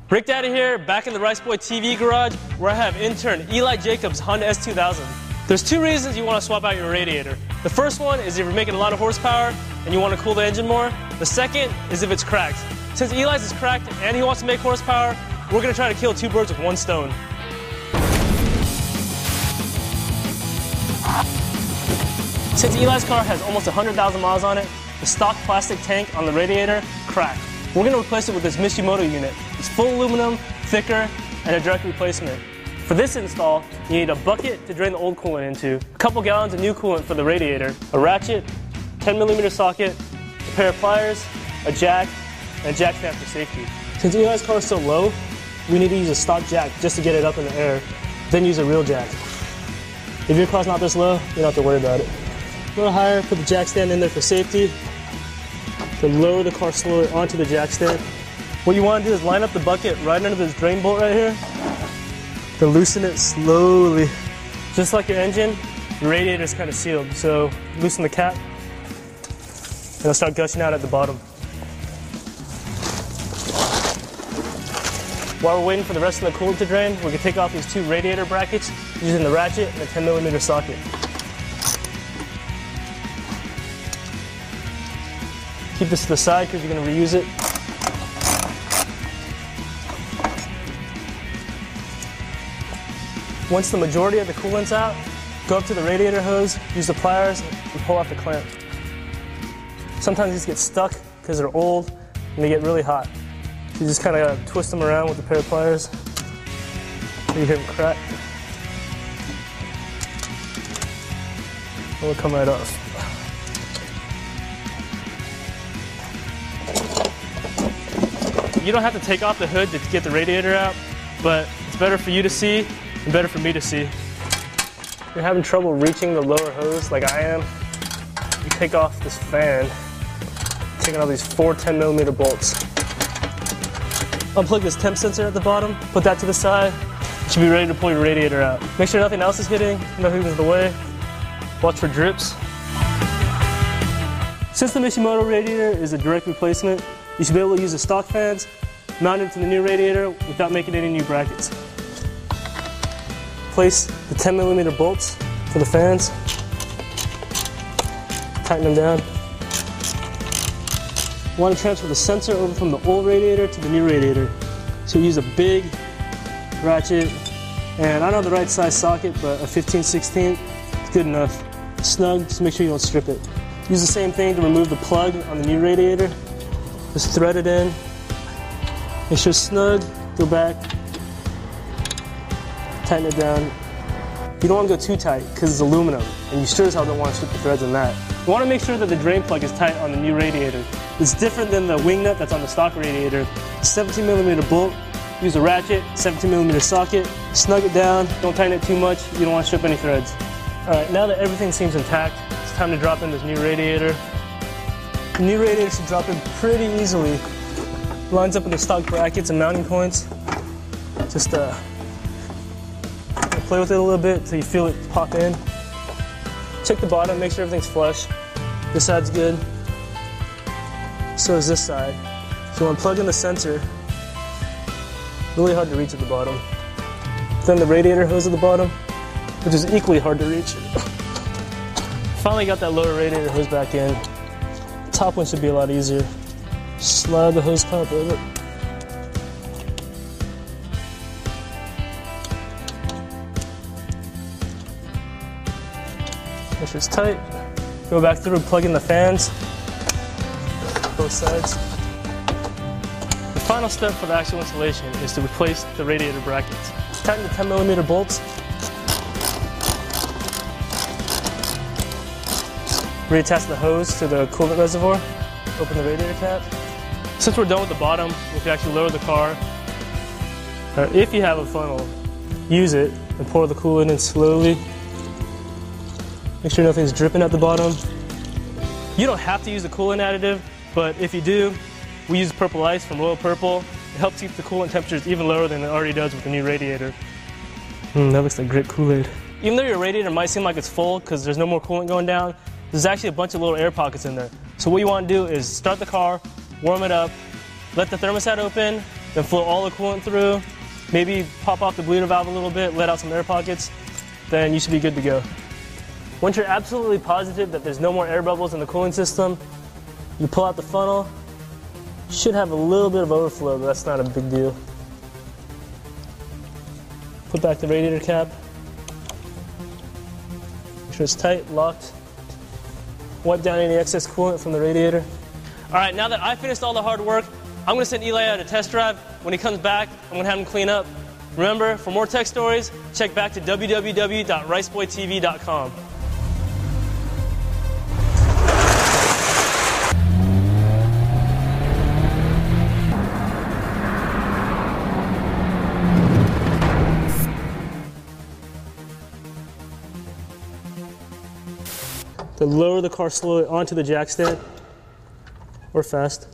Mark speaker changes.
Speaker 1: Rick Daddy here, back in the Rice Boy TV garage, where I have intern Eli Jacobs' Honda S2000. There's two reasons you want to swap out your radiator. The first one is if you're making a lot of horsepower and you want to cool the engine more. The second is if it's cracked. Since Eli's is cracked and he wants to make horsepower, we're going to try to kill two birds with one stone. Since Eli's car has almost 100,000 miles on it, the stock plastic tank on the radiator cracked. We're going to replace it with this Mishimoto unit. It's full aluminum, thicker, and a direct replacement. For this install, you need a bucket to drain the old coolant into, a couple gallons of new coolant for the radiator, a ratchet, 10mm socket, a pair of pliers, a jack, and a jack stand for safety. Since Eli's car is so low, we need to use a stock jack just to get it up in the air, then use a real jack. If your car's not this low, you don't have to worry about it. A little higher, put the jack stand in there for safety. Then lower the car slowly onto the jack stand. What you want to do is line up the bucket right under this drain bolt right here. Then loosen it slowly. Just like your engine, the radiator is kind of sealed. So loosen the cap, and it'll start gushing out at the bottom. While we're waiting for the rest of the coolant to drain, we can take off these two radiator brackets using the ratchet and a 10mm socket. Keep this to the side because you're going to reuse it. Once the majority of the coolant's out, go up to the radiator hose, use the pliers, and pull off the clamp. Sometimes these get stuck because they're old and they get really hot. You just kind of twist them around with a pair of pliers so you hear them crack. It'll come right off. You don't have to take off the hood to get the radiator out, but it's better for you to see and better for me to see. If you're having trouble reaching the lower hose like I am, you take off this fan, taking off these 4 10mm bolts. Unplug this temp sensor at the bottom, put that to the side. You should be ready to pull your radiator out. Make sure nothing else is hitting, nothing's in the way. Watch for drips. Since the Mishimoto radiator is a direct replacement, you should be able to use the stock fans mounted to the new radiator without making any new brackets. Place the 10mm bolts for the fans. Tighten them down. You want to transfer the sensor over from the old radiator to the new radiator. So you use a big ratchet, and I don't have the right size socket, but a 15/16 is good enough. Snug, just make sure you don't strip it. Use the same thing to remove the plug on the new radiator. Just thread it in. Make sure it's snug, go back, tighten it down. You don't want to go too tight because it's aluminum, and you sure as hell don't want to strip the threads in that. You want to make sure that the drain plug is tight on the new radiator. It's different than the wing nut that's on the stock radiator. 17mm bolt, use a ratchet, 17mm socket, snug it down, don't tighten it too much, you don't want to strip any threads. Alright, now that everything seems intact, it's time to drop in this new radiator. The new radiator should drop in pretty easily. Lines up with the stock brackets and mounting points. Just play with it a little bit until you feel it pop in. Check the bottom, make sure everything's flush. This side's good. So is this side. So you want to plug in the sensor. Really hard to reach at the bottom. Then the radiator hose at the bottom, which is equally hard to reach. Finally got that lower radiator hose back in. The top one should be a lot easier. Slide the hose pipe over. Make sure it's tight. Go back through and plug in the fans. Both sides. The final step for the actual installation is to replace the radiator brackets. Tighten the 10mm bolts. Reattach the hose to the coolant reservoir. Open the radiator cap. Since we're done with the bottom, we can actually lower the car. Or if you have a funnel, use it and pour the coolant in slowly. Make sure nothing's dripping at the bottom. You don't have to use a coolant additive, but if you do, we use Purple Ice from Royal Purple. It helps keep the coolant temperatures even lower than it already does with the new radiator. That looks like great Kool-Aid. Even though your radiator might seem like it's full because there's no more coolant going down, there's actually a bunch of little air pockets in there. So what you want to do is start the car, warm it up, let the thermostat open, then flow all the coolant through, maybe pop off the bleeder valve a little bit, let out some air pockets, then you should be good to go. Once you're absolutely positive that there's no more air bubbles in the cooling system, you pull out the funnel. Should have a little bit of overflow, but that's not a big deal. Put back the radiator cap. Make sure it's tight, locked. Wipe down any excess coolant from the radiator. All right, now that I finished all the hard work, I'm gonna send Eli out a test drive. When he comes back, I'm gonna have him clean up. Remember, for more tech stories, check back to www.riceboytv.com. To lower the car slowly onto the jack stand, or fast.